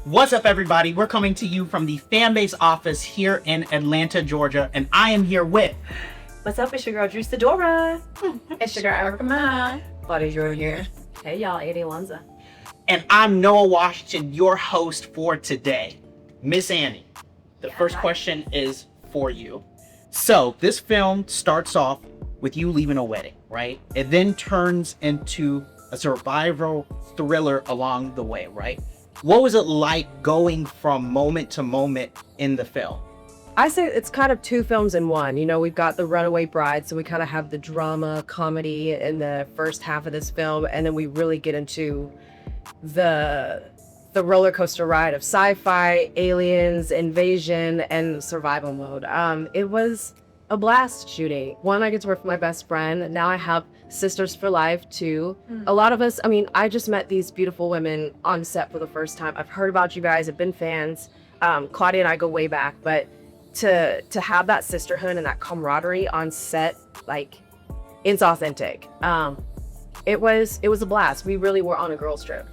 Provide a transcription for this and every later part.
What's up, everybody? We're coming to you from the Fanbase office here in Atlanta, Georgia, and I am here with... What's up? It's your girl, Sidora. It's your girl, Mena. Claudia here. Hey, y'all, Ilonzeh. And I'm Noah Washington, your host for today. Miss Annie, the first question is for you. So, this film starts off with you leaving a wedding, right? It then turns into a survival thriller along the way, right? What was it like going from moment to moment in the film? I say it's kind of two films in one. You know, we've got The Runaway Bride, so we kind of have the drama, comedy in the first half of this film, and then we really get into the roller coaster ride of sci-fi, aliens, invasion, and survival mode. It was a blast shooting. One, I get to work with my best friend. Now I have sisters for life too. A lot of us, I mean, I just met these beautiful women on set for the first time. I've heard about you guys, I've been fans. Claudia and I go way back, but to have that sisterhood and that camaraderie on set, like, it's authentic. It was a blast. We really were on a girls trip.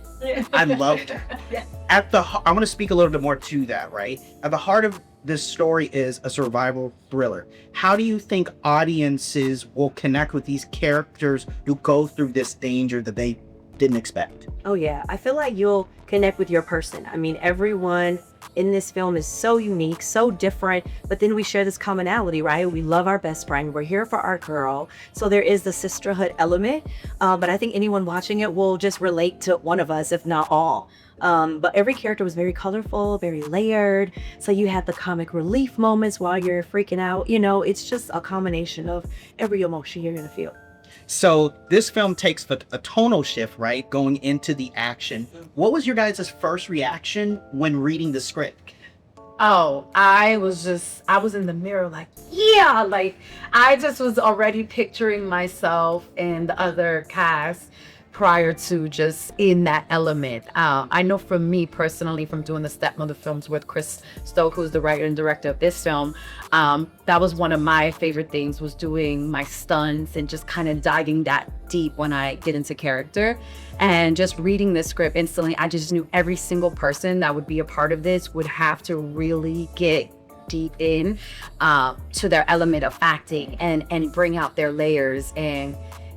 I loved it. Yeah. I want to speak a little bit more to that, right? At the heart of this story is a survival thriller. How do you think audiences will connect with these characters who go through this danger that they didn't expect? Oh, yeah. I feel like you'll connect with your person. I mean, everyone in this film is so unique, so different, but then we share this commonality, right? We love our best friend. We're here for our girl. So there is the sisterhood element, but I think anyone watching it will just relate to one of us, if not all. But every character was very colorful, very layered. So you had the comic relief moments while you're freaking out. You know, it's just a combination of every emotion you're gonna feel. So this film takes a tonal shift, right? Going into the action. What was your guys' first reaction when reading the script? Oh, I was in the mirror like, yeah, like I just was already picturing myself and the other cast prior to just in that element. I know for me personally, from doing the Stepmother films with Chris Stoke, who's the writer and director of this film, that was one of my favorite things, was doing my stunts and just kind of diving that deep when I get into character. And just reading the script instantly, I just knew every single person that would be a part of this would have to really get deep in to their element of acting and bring out their layers and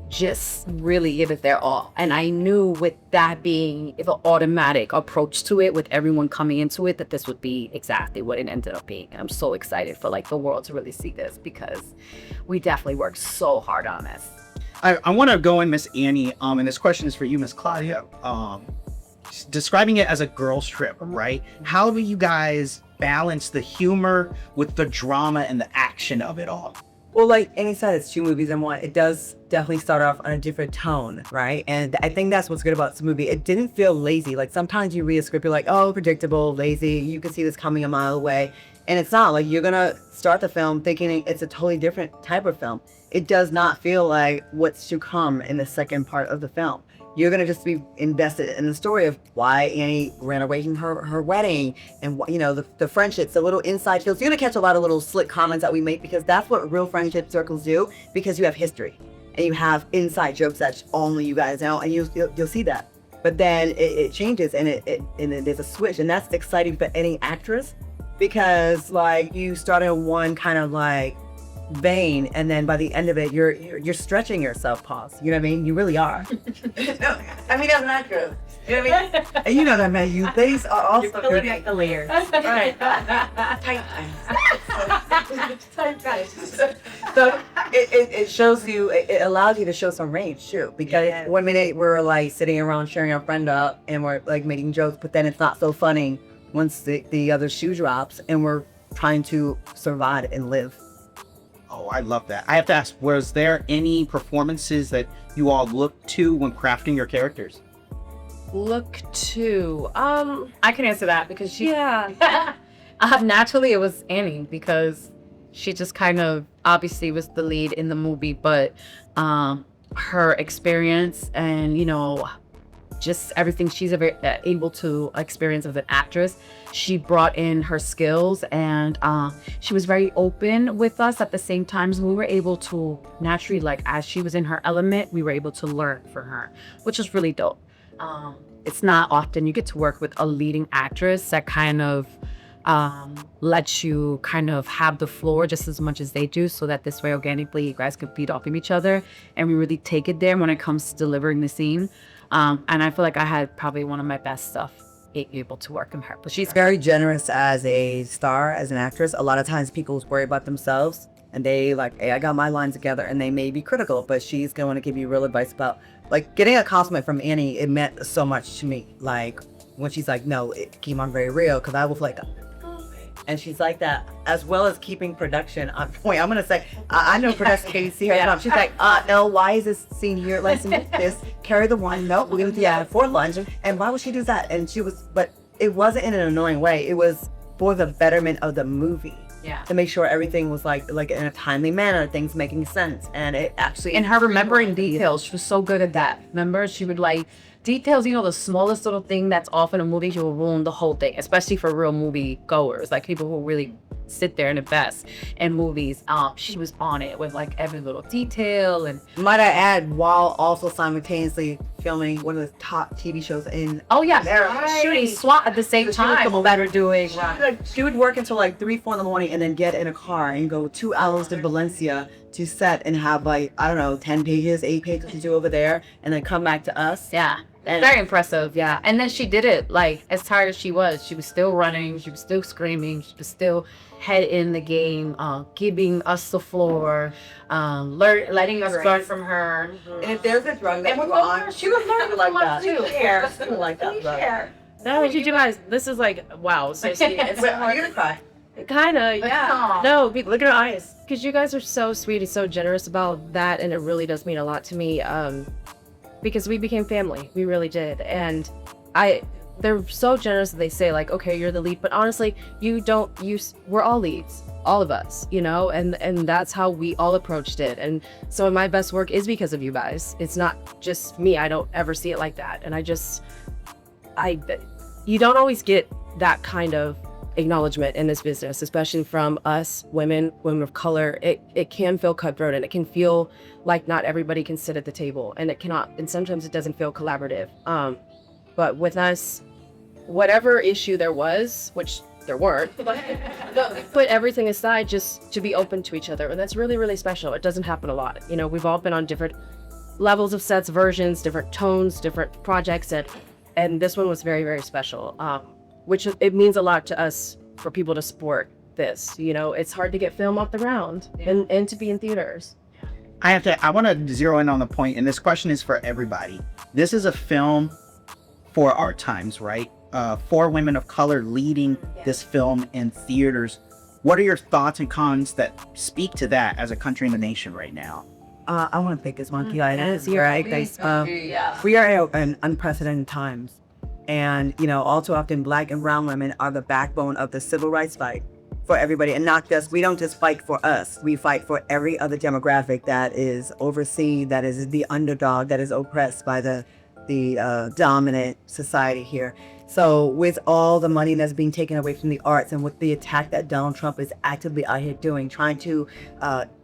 just really give it their all. And I knew with that being an automatic approach to it, with everyone coming into it, that this would be exactly what it ended up being. And I'm so excited for like the world to really see this, because we definitely worked so hard on this. I want to go in, Miss Annie, and this question is for you, Miss Claudia. Describing it as a girls trip, right? How do you guys balance the humor with the drama and the action of it all? Well, like Annie said, it's two movies in one. It does definitely start off on a different tone, right? And I think that's what's good about this movie. It didn't feel lazy. Like sometimes you read a script, you're like, oh, predictable, lazy. You can see this coming a mile away. And it's not. Like, you're going to start the film thinking it's a totally different type of film. It does not feel like what's to come in the second part of the film. You're going to just be invested in the story of why Annie ran away from her wedding, and, you know, the friendships, the little inside jokes. You're going to catch a lot of little slick comments that we make, because that's what real friendship circles do, because you have history and you have inside jokes that only you guys know, and you'll see that. But then it changes, and there's a switch, and that's exciting for any actress, because like you start in one kind of like vein, and then by the end of it you're stretching yourself, pause, you know what I mean? You really are. No, I mean, that's not true, you know what I mean? And you know that, man, you things are also You're filling out the layers. right. Tight tight. So it shows you, it allows you to show some range too, because one minute we're like sitting around sharing our friend up and we're like making jokes, but then it's not so funny once the other shoe drops and we're trying to survive and live. Oh, I love that. I have to ask, was there any performances that you all looked to when crafting your characters? Look to, I can answer that because she, yeah. naturally it was Annie, because she just kind of obviously was the lead in the movie, but her experience and, you know, just everything she's able to experience as an actress, she brought in her skills, and she was very open with us at the same time. So we were able to naturally, like, as she was in her element, we were able to learn from her, which was really dope. it's not often you get to work with a leading actress that kind of lets you kind of have the floor just as much as they do, so that this way organically you guys can feed off of each other and we really take it there when it comes to delivering the scene. And I feel like I had probably one of my best stuff able to work with her. But She's very generous as a star, as an actress. A lot of times people worry about themselves and they like, hey, I got my lines together, and they may be critical, but she's going to give you real advice about like getting a compliment from Annie. It meant so much to me. Like when she's like, no, it came on very real, because I was like, and she's like that, as well as keeping production on point. I'm gonna say, I know production can't see her. She's like, no, why is this scene here? Let's do this. Carry the one. No, we're gonna do for lunch. And why would she do that? And she was, but it wasn't in an annoying way. It was for the betterment of the movie. Yeah. To make sure everything was like in a timely manner, things making sense, and it actually. And her remembering details, she was so good at that. Remember, she would like details, you know, the smallest little thing that's off in a movie, she will ruin the whole thing, especially for real movie goers, like people who really sit there and invest in movies. She was on it with like every little detail. And might I add, while also simultaneously filming one of the top TV shows in shooting SWAT at the same time that are doing. She would work until like 3-4 in the morning and then get in a car and go 2 hours to Valencia to set and have like, I don't know, 10 pages, 8 pages to do over there, and then come back to us. Yeah. And very impressive, yeah. And then she did it, like, as tired as she was still running, she was still screaming, she was still head in the game, giving us the floor, letting us learn from her. And if there's a drug that we're on, she was learning like that. She was like that. No, you guys, this is like, wow. So sweet. Are you gonna cry? Kinda, yeah. No, look at her eyes. Because you guys are so sweet and so generous about that, and it really does mean a lot to me. Because we became family, we really did, and they're so generous that they say like, okay, you're the lead, but honestly, we're all leads, all of us, you know, and that's how we all approached it. And so my best work is because of you guys. It's not just me. I don't ever see it like that, and you don't always get that kind of acknowledgement in this business, especially from us women of color. It can feel cutthroat, and it can feel like not everybody can sit at the table, and it cannot, and sometimes it doesn't feel collaborative. But with us, whatever issue there was, which there weren't, put everything aside just to be open to each other, and that's really, really special. It doesn't happen a lot. You know, we've all been on different levels of sets, versions, different tones, different projects, and this one was very, very special. Which it means a lot to us for people to support this. You know, it's hard to get film off the ground and to be in theaters. I want to zero in on the point, and this question is for everybody. This is a film for our times, right? 4 women of color leading this film in theaters. What are your thoughts and cons that speak to that as a country and a nation right now? I want to pick this monkey island. Right, guys. We are in unprecedented times. And, you know, all too often, Black and brown women are the backbone of the civil rights fight for everybody. And we don't just fight for us. We fight for every other demographic that is overseen, that is the underdog, that is oppressed by the dominant society here. So with all the money that's being taken away from the arts, and with the attack that Donald Trump is actively out here doing, trying to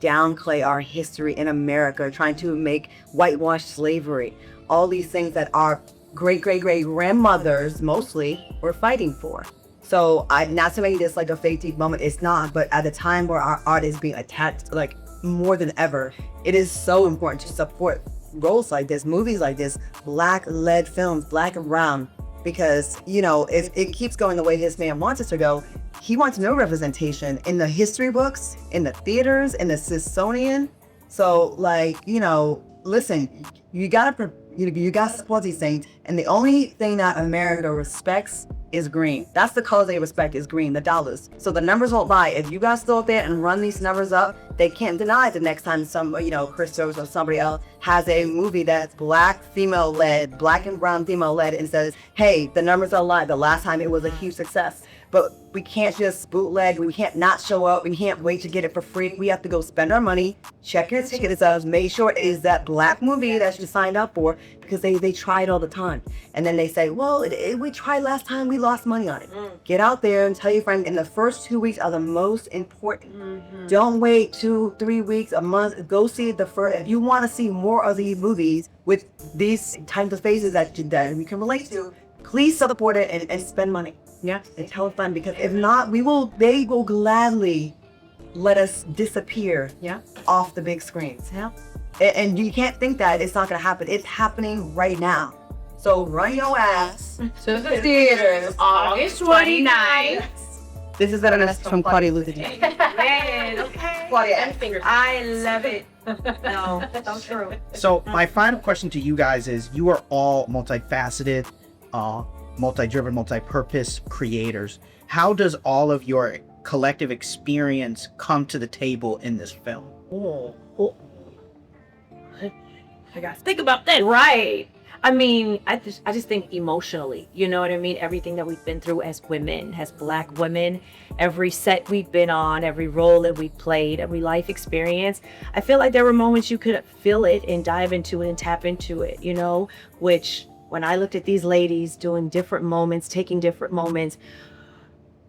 downplay our history in America, trying to make whitewash slavery, all these things that our great-great-great-grandmothers mostly were fighting for. So not to make this like a fake deep moment, it's not, but at a time where our art is being attacked like more than ever, it is so important to support roles like this, movies like this, Black-led films, Black and brown, because, you know, if it keeps going the way this man wants it to go, he wants no representation in the history books, in the theaters, in the Smithsonian. So, like, you know, listen, you gotta support these things, and the only thing that America respects is green. That's the color they respect, is green, the dollars. So the numbers won't lie. If you guys go up there and run these numbers up, they can't deny the next time Christos or somebody else has a movie that's Black female led, Black and brown female led, and says, hey, the numbers are lie. The last time it was a huge success. but we can't just bootleg. We can't not show up. We can't wait to get it for free. We have to go spend our money, check your ticket stubs, make sure it is that black movie that you signed up for, because they try it all the time. And then they say, well, we tried last time, we lost money on it. Get out there and tell your friends, in the first 2 weeks are the most important. Don't wait 2-3 weeks, a month. Go see the first. If you want to see more of these movies with these types of faces that we can relate to, please support it and spend money. Yeah. And tell a friend, because if not, they will gladly let us disappear off the big screens. Yeah. And you can't think that it's not going to happen. It's happening right now. So run your ass To the theaters, August 29th. This is a message from Claudia Luther. Man, okay. Claudia. I love it. No, so true. So my final question to you guys is: you are all multifaceted, multi-driven, multi-purpose creators. How does all of your collective experience come to the table in this film? I got to think about that. Right. I mean, I just think emotionally, you know what I mean? Everything that we've been through as women, as Black women, every set we've been on, every role that we played, every life experience. I feel like there were moments you could feel it and dive into it and tap into it, you know, which when I looked at these ladies doing different moments, taking different moments,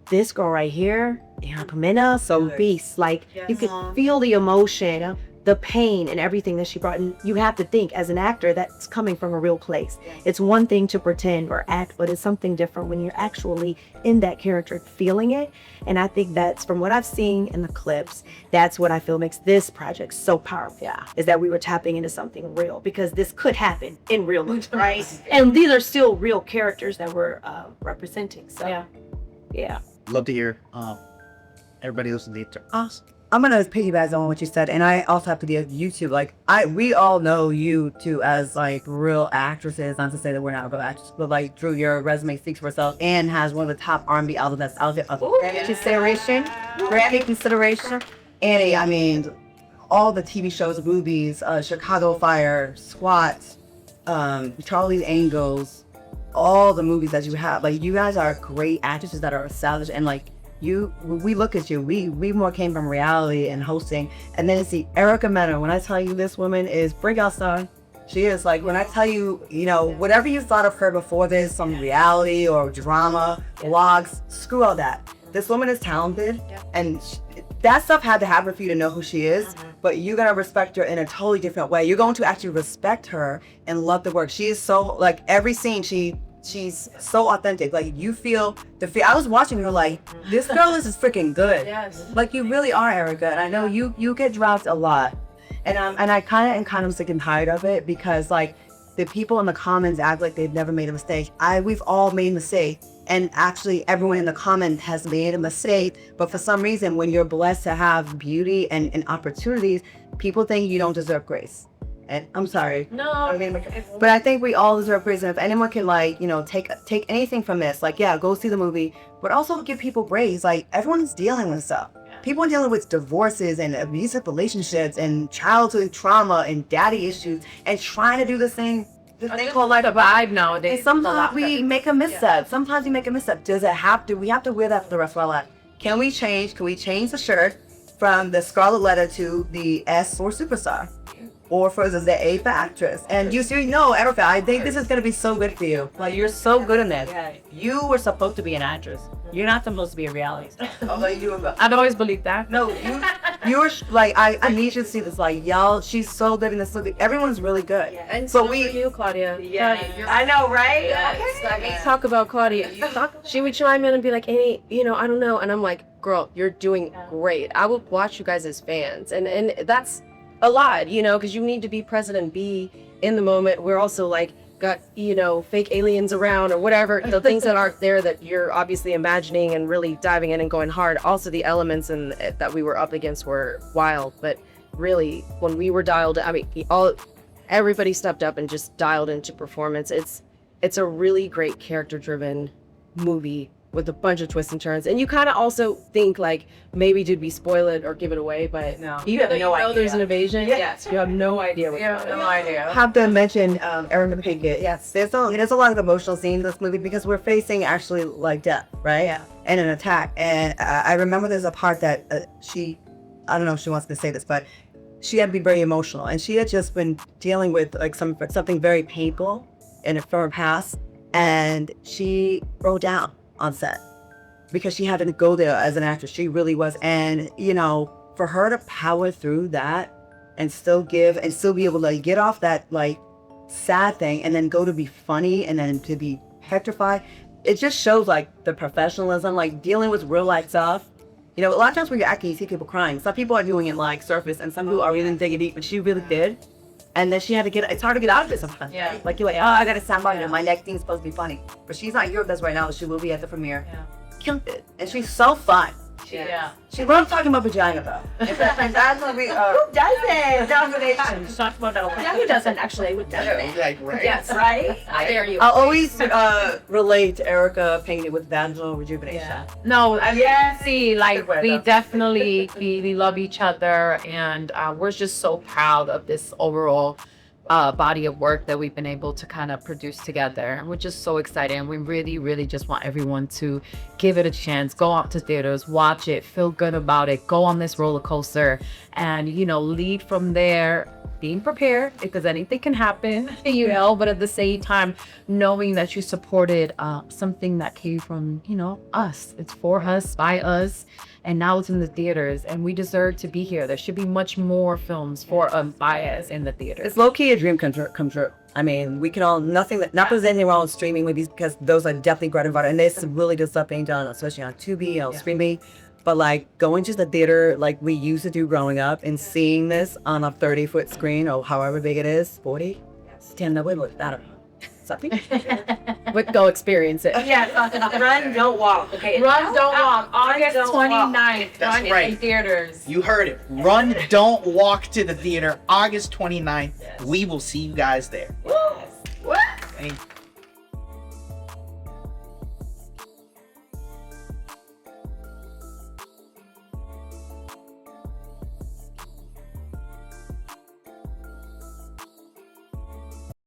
this girl right here, Mena, so beast, like you could feel the emotion, the pain and everything that she brought. And you have to think, as an actor, that's coming from a real place. It's one thing to pretend or act, but it's something different when you're actually in that character, feeling it. And I think that's, from what I've seen in the clips, that's what I feel makes this project so powerful. Is that we were tapping into something real, because this could happen in real life, right? And these are still real characters that we're representing. So yeah. Love to hear everybody listen to us. I'm gonna piggyback on what you said, and I also have to give YouTube. Like we all know you two as like real actresses. Not to say that we're not real actresses, but like Drew, your resume speaks for itself, and has one of the top R&B albums that's out there. Grammy consideration. Annie, I mean, all the TV shows, movies, Chicago Fire, SWAT, Charlie's Angels, all the movies that you have. Like, you guys are great actresses that are established, and like. We look at you, we more came from reality and hosting, and then see Erica Mena. When I tell you, this woman is breakout star. She is, like, when I tell you, you know, whatever you thought of her before this, some reality or drama, vlogs, screw all that. This woman is talented, and that stuff had to happen for you to know who she is, but you're gonna respect her in a totally different way. You're going to actually respect her and love the work. She is so, like, every scene, she's so authentic. Like, you feel the fear. I was watching her like, this girl is freaking good. Like, you really are, Erica. And I know you get dropped a lot, and I kind of sick and tired of it, because like the people in the comments act like they've never made a mistake. We've all made mistakes, and actually everyone in the comments has made a mistake. But for some reason, when you're blessed to have beauty and opportunities, people think you don't deserve grace. And I'm sorry. No. But I think we all deserve praise. And if anyone can, like, you know, take anything from this, like, yeah, go see the movie, but also give people praise. Like, everyone's dealing with stuff. People are dealing with divorces and abusive relationships and childhood trauma and daddy issues, and trying to do this thing called life. The vibe nowadays. And sometimes we make a misstep. Sometimes we make a misstep. Does it have to? We have to wear that for the rest of our life. Can we change? Can we change the shirt from the scarlet letter to the S for superstar? Or for the A for actress? And you know, Erica, I think this is gonna be so good for you. Like, you're so good in this. You were supposed to be an actress. You're not supposed to be a reality star. I've always believed that. No, you're like, I need you to see this. Like, y'all, she's so good in this movie. Everyone's really good. And so so we, you, Claudia. I know, right? Talk about Claudia. She would chime in and be like, "Hey, you know, I don't know," and I'm like, "Girl, you're doing great. I will watch you guys as fans," and that's a lot, you know, because you need to be present and be in the moment. We're also like got, you know, fake aliens around or whatever, the things that aren't there that you're obviously imagining and really diving in and going hard. Also, the elements and that we were up against were wild, but really, when we were dialed, I mean, everybody stepped up and just dialed into performance. It's a really great character-driven movie with a bunch of twists and turns. And you kind of also think like, maybe did we spoil it or give it away? But No. you have no idea. There's an invasion. Yes, you have no idea. What No idea. Have to mention Erica Pinkett. Yes, there's a lot of emotional scenes in this movie because we're facing actually like death, right? Yeah. And an attack. And I remember there's a part that I don't know if she wants to say this, but she had to be very emotional, and she had just been dealing with like something very painful from her past, and she broke down on set because she had to go there as an actress. She really was, and you know, for her to power through that and still be able to get off that like sad thing and then go to be funny and then to be petrified, it just shows like the professionalism, like dealing with real life stuff. You know, a lot of times when you're acting, you see people crying. Some people are doing it like surface, and some people are really digging deep, but she really did. And then she had to it's hard to get out of it sometimes. Yeah. Like you're like, oh, I gotta stand by her. My next thing's supposed to be funny. But she's not here with us right now, but she will be at the premiere. Yeah. Killed it. And she's so fun. Yeah. She loves talking about vagina though. In fact, that's gonna be who doesn't? Domination. Talk about that. Yeah, who doesn't actually? With that. Like, right. Yes, right? I dare you. I'll always relate Erica Pinkett with vaginal rejuvenation. Yeah. No, I mean, see, like Good we weather. definitely we love each other, and we're just so proud of this overall body of work that we've been able to kind of produce together. And we're just so excited, and we really, really just want everyone to give it a chance, go out to theaters, watch it, feel good about it, go on this roller coaster, and you know, leave from there being prepared because anything can happen, you know, but at the same time knowing that you supported something that came from, you know, us. It's for us, by us, and now it's in the theaters, and we deserve to be here. There should be much more films for us, by us in the theaters. It's low-key a dream come true. I mean, we can all, not that there's anything wrong with streaming movies because those are definitely great about it. And there's really good stuff being done, especially on Tubi, on streaming. But like going to the theater like we used to do growing up and seeing this on a 30-foot screen or however big it is, 40? Stand up with that. Something? But go experience it. Yeah, run, don't walk. Okay. Run, don't walk. August Don't Walk. 29th. That's run right. in theaters. You heard it. Run, don't walk to the theater, August 29th. We will see you guys there. What? Thank you.